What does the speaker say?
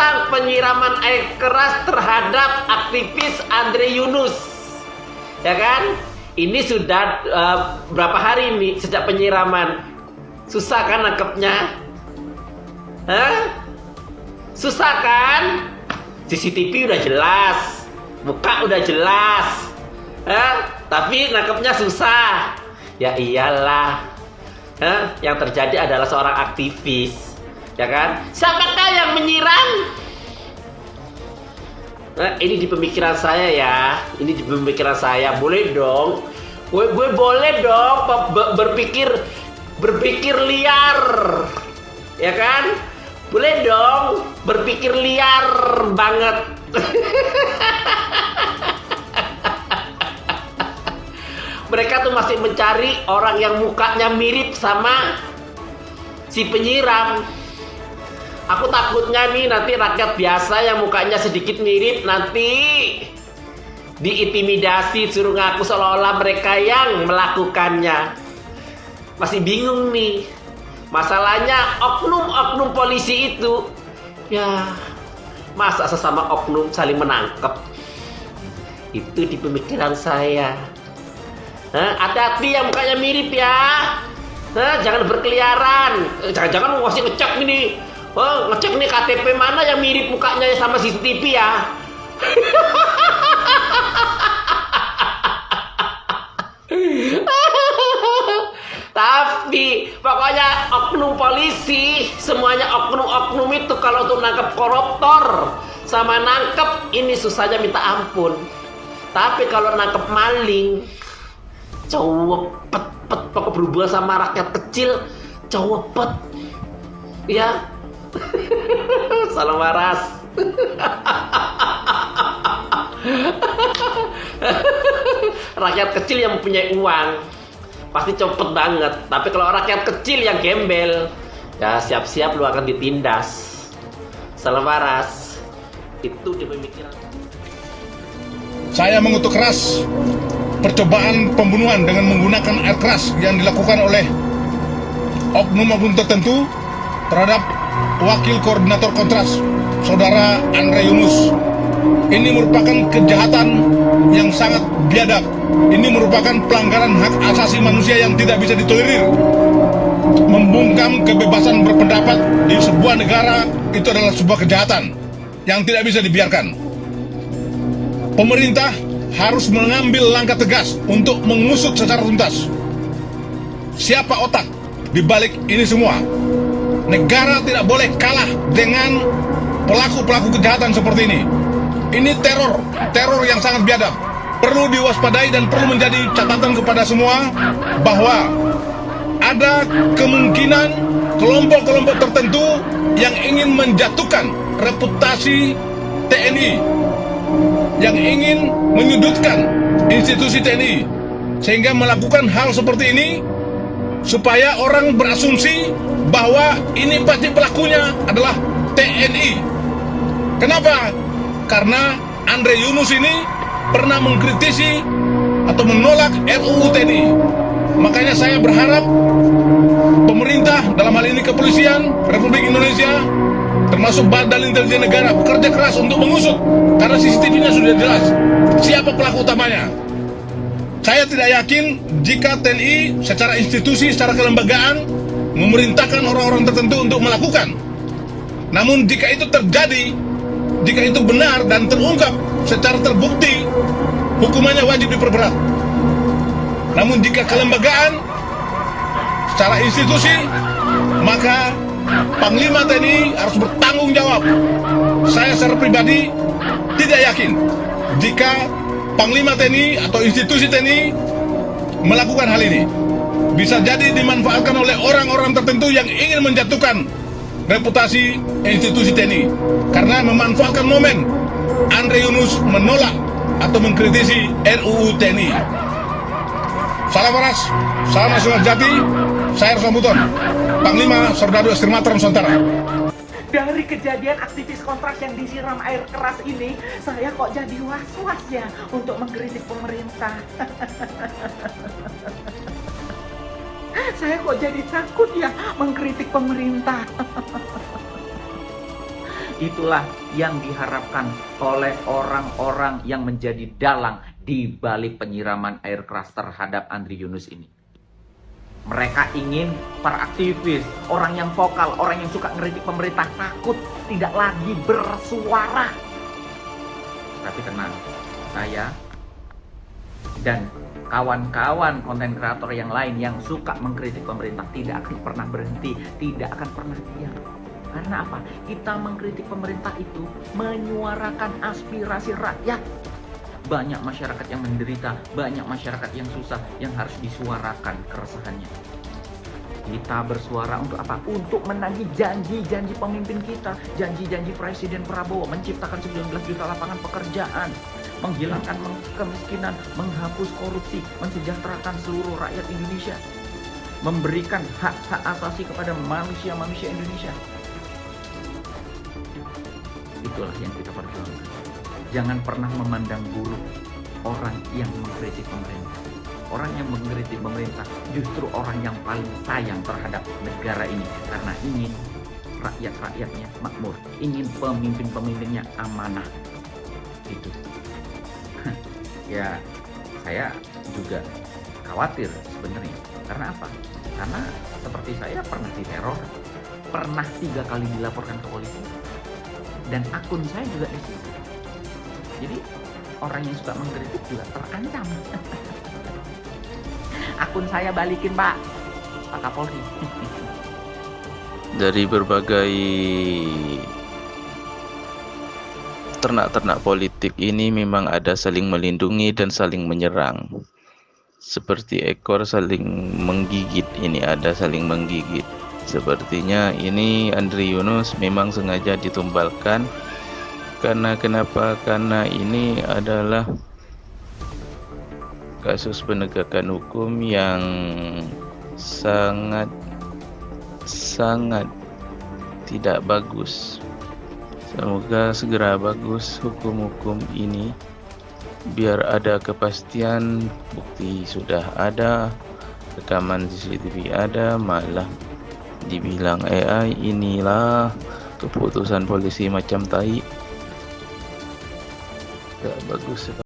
tentang penyiraman air keras terhadap aktivis Andre Yunus, ya kan? Ini sudah berapa hari ini sejak penyiraman? Susah kan nangkepnya? Hah? Susah kan? CCTV udah jelas, muka udah jelas, tapi nangkepnya susah. Ya iyalah, yang terjadi adalah seorang aktivis, ya kan? Siapakah yang menyiram? Ini di pemikiran saya ya, ini di pemikiran saya. Boleh dong, gue boleh dong berpikir liar, ya kan? Boleh dong berpikir liar banget. Mereka tuh masih mencari orang yang mukanya mirip sama si penyiram. Aku takutnya nih nanti rakyat biasa yang mukanya sedikit mirip nanti diintimidasi, suruh ngaku seolah-olah mereka yang melakukannya. Masih bingung nih. Masalahnya oknum-oknum polisi itu, ya masa sesama oknum saling menangkap? Itu di pemikiran saya. Hati-hati yang mukanya mirip ya. Jangan berkeliaran. Jangan-jangan masih ngecek ini. Ngecek nih KTP mana yang mirip mukanya sama CCTV ya. Tapi pokoknya oknum polisi, semuanya oknum-oknum itu kalau untuk nangkep koruptor sama nangkep ini susahnya minta ampun. Tapi kalau nangkep maling, cepet, pokok berhubungan sama rakyat kecil, cepet, ya. Salam waras. Rakyat kecil yang mempunyai uang pasti cepet banget. Tapi kalau rakyat kecil yang gembel, ya siap-siap lu akan ditindas. Salam waras. Itu di pemikiran. Saya mengutuk keras percobaan pembunuhan dengan menggunakan air keras yang dilakukan oleh oknum-oknum tertentu terhadap Wakil Koordinator Kontras, Saudara Andre Yunus. Ini merupakan kejahatan yang sangat biadab. Ini merupakan pelanggaran hak asasi manusia yang tidak bisa ditolerir. Membungkam kebebasan berpendapat di sebuah negara itu adalah sebuah kejahatan yang tidak bisa dibiarkan. Pemerintah harus mengambil langkah tegas untuk mengusut secara tuntas siapa otak di balik ini semua. Negara tidak boleh kalah dengan pelaku-pelaku kejahatan seperti ini. Ini teror yang sangat biadab. Perlu diwaspadai dan perlu menjadi catatan kepada semua bahwa ada kemungkinan kelompok-kelompok tertentu yang ingin menjatuhkan reputasi TNI, yang ingin menyudutkan institusi TNI, sehingga melakukan hal seperti ini supaya orang berasumsi bahwa ini pasti pelakunya adalah TNI. Kenapa? Karena Andre Yunus ini pernah mengkritisi atau menolak RUU TNI. Makanya saya berharap pemerintah, dalam hal ini kepolisian Republik Indonesia, termasuk Badan Intelijen Negara, bekerja keras untuk mengusut, karena CCTV-nya sudah jelas siapa pelaku utamanya. Saya tidak yakin jika TNI secara institusi, secara kelembagaan memerintahkan orang-orang tertentu untuk melakukan. Namun jika itu terjadi, jika itu benar dan terungkap secara terbukti, hukumannya wajib diperberat. Namun jika kelembagaan secara institusi, maka Panglima TNI harus bertanggung jawab. Saya secara pribadi tidak yakin jika Panglima TNI atau institusi TNI melakukan hal ini. Bisa jadi dimanfaatkan oleh orang-orang tertentu yang ingin menjatuhkan reputasi institusi TNI karena memanfaatkan momen Andre Yunus menolak atau mengkritisi RUU TNI. Salam waras, salam nasional jati, saya Ruslan Buton, Panglima Serdadu Estirmata Nusantara. Dari kejadian aktivis kontras yang disiram air keras ini, saya kok jadi was-was ya untuk mengkritik pemerintah. Saya kok jadi takut ya mengkritik pemerintah. Itulah yang diharapkan oleh orang-orang yang menjadi dalang di balik penyiraman air keras terhadap Andri Yunus ini. Mereka ingin para aktivis, orang yang vokal, orang yang suka ngeritik pemerintah takut tidak lagi bersuara. Tapi tenang, saya dan kawan-kawan konten kreator yang lain yang suka mengkritik pemerintah tidak akan pernah berhenti, tidak akan pernah diam. Karena apa? Kita mengkritik pemerintah itu menyuarakan aspirasi rakyat. Banyak masyarakat yang menderita, banyak masyarakat yang susah, yang harus disuarakan keresahannya. Kita bersuara untuk apa? Untuk menagih janji-janji pemimpin kita, janji-janji Presiden Prabowo menciptakan 19 juta lapangan pekerjaan, menghilangkan kemiskinan, menghapus korupsi, mensejahterakan seluruh rakyat Indonesia, memberikan hak-hak asasi kepada manusia-manusia Indonesia. Itulah yang kita perjuangkan. Jangan pernah memandang buruk orang yang mengkritik pemerintah. Orang yang mengkritik pemerintah justru orang yang paling sayang terhadap negara ini, karena ingin rakyat-rakyatnya makmur, ingin pemimpin-pemimpinnya amanah. Itu. Ya, saya juga khawatir sebenarnya. Karena apa? Karena seperti saya pernah diteror, pernah 3 kali dilaporkan ke polisi, dan akun saya juga di situ. Jadi orang yang suka mengkritik juga terancam. Akun saya balikin, Pak Kapolri. Dari berbagai ternak-ternak politik ini memang ada saling melindungi dan saling menyerang. Seperti ekor saling menggigit, ini ada saling menggigit. Sepertinya ini Andri Yunus memang sengaja ditumbalkan. Karena kenapa? Karena ini adalah kasus penegakan hukum yang sangat tidak bagus. Semoga segera bagus hukum-hukum ini, biar ada kepastian, bukti sudah ada, rekaman CCTV ada, malah dibilang AI inilah keputusan polisi macam tai. Gak bagus.